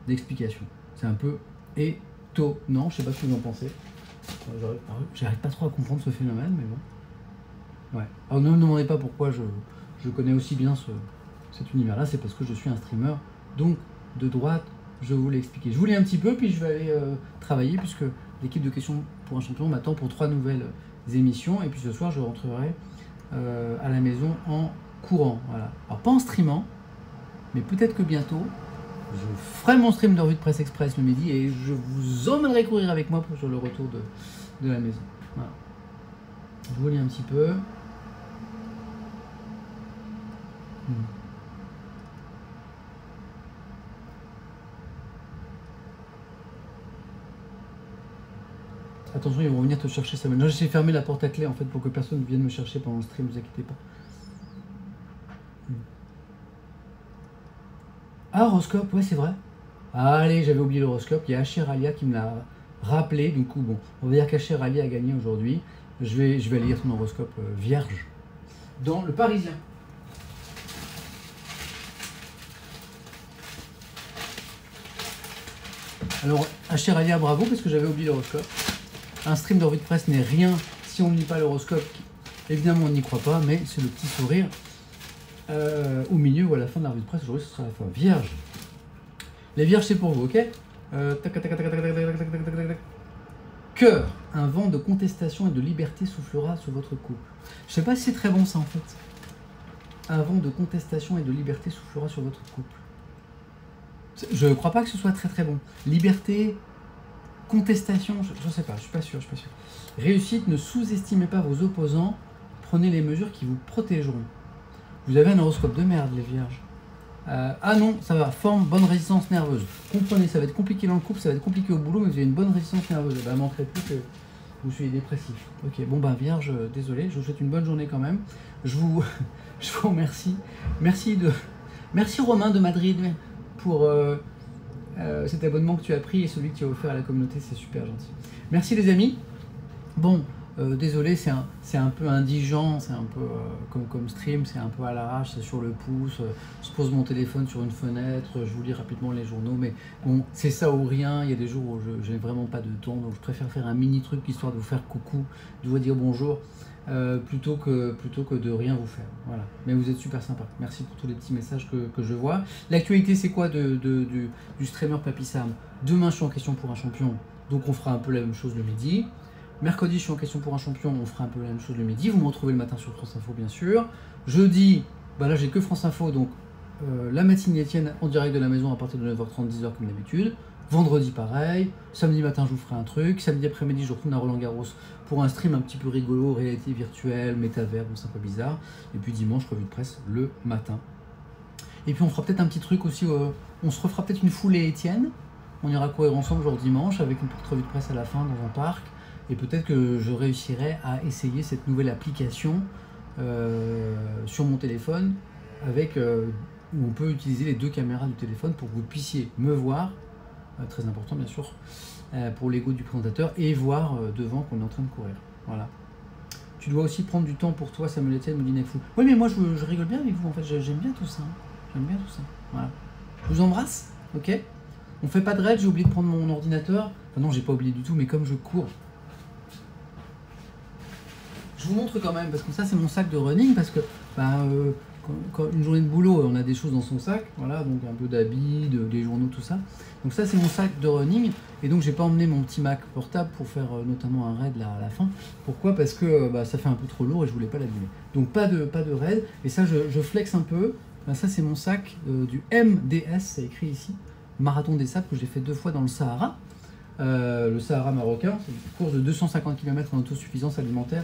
d'explication. C'est un peu étonnant, je sais pas ce que vous en pensez. J'arrive pas trop à comprendre ce phénomène, mais bon. Ouais. Alors ne me demandez pas pourquoi je connais aussi bien cet univers-là, c'est parce que je suis un streamer, donc de droite, je vous l'ai expliqué. Je vous lis un petit peu, puis je vais aller travailler, puisque l'équipe de questions pour un champion m'attend pour 3 nouvelles émissions, et puis ce soir je rentrerai à la maison en courant. Voilà. Alors pas en streamant, mais peut-être que bientôt, je ferai mon stream de revue de presse express le midi et je vous emmènerai courir avec moi sur le retour de la maison. Voilà. Je vous lis un petit peu. Attention, ils vont venir te chercher, Samuel. Non, j'ai fermé la porte à clé en fait pour que personne ne vienne me chercher pendant le stream, ne vous inquiétez pas. Ah, horoscope, ouais, c'est vrai. Allez, j'avais oublié l'horoscope. Il y a Asher Alia qui me l'a rappelé. Du coup, bon, on va dire qu'Asher Alia a gagné aujourd'hui. Je vais lire son horoscope vierge dans Le Parisien. Alors, Asher Alia, bravo, parce que j'avais oublié l'horoscope. Un stream de revue de presse n'est rien si on ne lit pas l'horoscope. Évidemment, on n'y croit pas, mais c'est le petit sourire. Au milieu ou à la fin de la revue de presse, aujourd'hui ce sera la fin. Vierge. Les vierges, c'est pour vous, ok? Cœur. Un vent de contestation et de liberté soufflera sur votre couple. Je sais pas si c'est très bon ça en fait. Un vent de contestation et de liberté soufflera sur votre couple. Je ne crois pas que ce soit très très bon. Liberté, contestation, je ne sais pas, je suis pas sûr. Réussite, ne sous-estimez pas vos opposants, prenez les mesures qui vous protégeront. Vous avez un horoscope de merde, les vierges. Ah non, ça va, forme, bonne résistance nerveuse. Comprenez, ça va être compliqué dans le couple, ça va être compliqué au boulot, mais vous avez une bonne résistance nerveuse. Il ne manquerait plus que vous soyez dépressif. Ok, bon ben vierge, désolé, je vous souhaite une bonne journée quand même. Je vous remercie. Merci Romain de Madrid pour cet abonnement que tu as pris et celui que tu as offert à la communauté, c'est super gentil. Merci les amis. Bon, désolé, c'est un peu indigent, c'est un peu comme stream, c'est un peu à l'arrache, c'est sur le pouce, je pose mon téléphone sur une fenêtre, je vous lis rapidement les journaux, mais bon, c'est ça ou rien, il y a des jours où je n'ai vraiment pas de temps, donc je préfère faire un mini truc histoire de vous faire coucou, de vous dire bonjour, plutôt que de rien vous faire. Voilà. Mais vous êtes super sympa. Merci pour tous les petits messages que je vois. L'actualité, c'est quoi du streamer Papy Sam? Demain, je suis en question pour un champion, donc on fera un peu la même chose le midi. Mercredi, je suis en question pour un champion, on fera un peu la même chose le midi. Vous me retrouvez le matin sur France Info, bien sûr. Jeudi, bah là, j'ai que France Info, donc la matinée Étienne en direct de la maison à partir de 9h30, 10h comme d'habitude. Vendredi, pareil. Samedi matin, je vous ferai un truc. Samedi après-midi, je retourne à Roland-Garros pour un stream un petit peu rigolo, réalité virtuelle, métavers, bon, c'est un peu bizarre. Et puis dimanche, revue de presse le matin. Et puis on fera peut-être un petit truc aussi, on se refera peut-être une foulée Étienne. On ira courir ensemble jour dimanche avec une petite revue de presse à la fin dans un parc. Et peut-être que je réussirai à essayer cette nouvelle application sur mon téléphone avec où on peut utiliser les 2 caméras du téléphone pour que vous puissiez me voir, très important bien sûr, pour l'ego du présentateur, et voir devant qu'on est en train de courir. Voilà. Tu dois aussi prendre du temps pour toi, Samuel Etienne, me dit Nekfou. Oui, mais moi je rigole bien avec vous, en fait, j'aime bien tout ça. J'aime bien tout ça. Voilà. Je vous embrasse, ok? On fait pas de raid, j'ai oublié de prendre mon ordinateur. Enfin non, j'ai pas oublié du tout, mais comme je cours. Je vous montre quand même, parce que ça c'est mon sac de running, parce que quand une journée de boulot, on a des choses dans son sac, voilà, donc un peu d'habits, des journaux, tout ça. Donc ça c'est mon sac de running, et donc j'ai pas emmené mon petit Mac portable pour faire notamment un raid là à la fin. Pourquoi? Parce que ça fait un peu trop lourd et je voulais pas l'abîmer. Donc pas de raid, et ça je flex un peu. Ben, ça c'est mon sac du MDS, c'est écrit ici, Marathon des Sables, que j'ai fait 2 fois dans le Sahara. Le Sahara marocain, c'est une course de 250 km en autosuffisance alimentaire.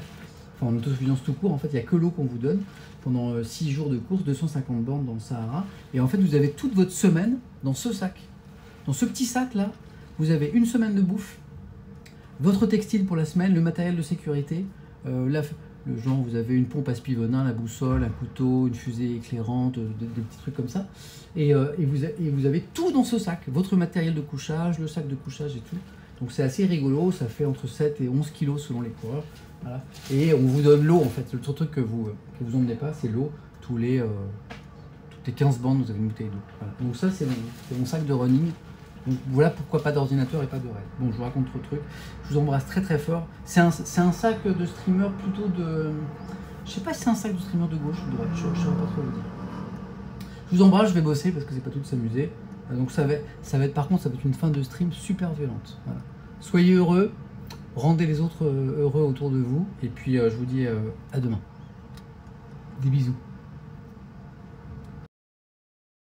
Enfin, en autosuffisance tout court, en fait, il n'y a que l'eau qu'on vous donne pendant 6 jours de course, 250 bornes dans le Sahara. Et en fait, vous avez toute votre semaine dans ce sac. Dans ce petit sac-là, vous avez une semaine de bouffe, votre textile pour la semaine, le matériel de sécurité, le genre, vous avez une pompe à spivonin, la boussole, un couteau, une fusée éclairante, des petits trucs comme ça. Et vous avez tout dans ce sac. Votre matériel de couchage, le sac de couchage et tout. Donc c'est assez rigolo, ça fait entre 7 et 11 kilos selon les coureurs. Voilà. Et on vous donne l'eau en fait. Le truc que vous emmenez pas, c'est l'eau. Toutes les 15 bandes, vous avez une bouteille d'eau. Voilà. Donc ça, c'est mon sac de running. Donc voilà pourquoi pas d'ordinateur et pas de raid. Bon, je vous raconte trop de trucs. Je vous embrasse très très fort. C'est un sac de streamer plutôt de... Je sais pas si c'est un sac de streamer de gauche ou de droite. Je ne saurais pas trop vous dire. Je vous embrasse, je vais bosser parce que c'est pas tout de s'amuser. Donc ça va être par contre, ça va être une fin de stream super violente. Voilà. Soyez heureux. Rendez les autres heureux autour de vous. Et puis je vous dis à demain. Des bisous.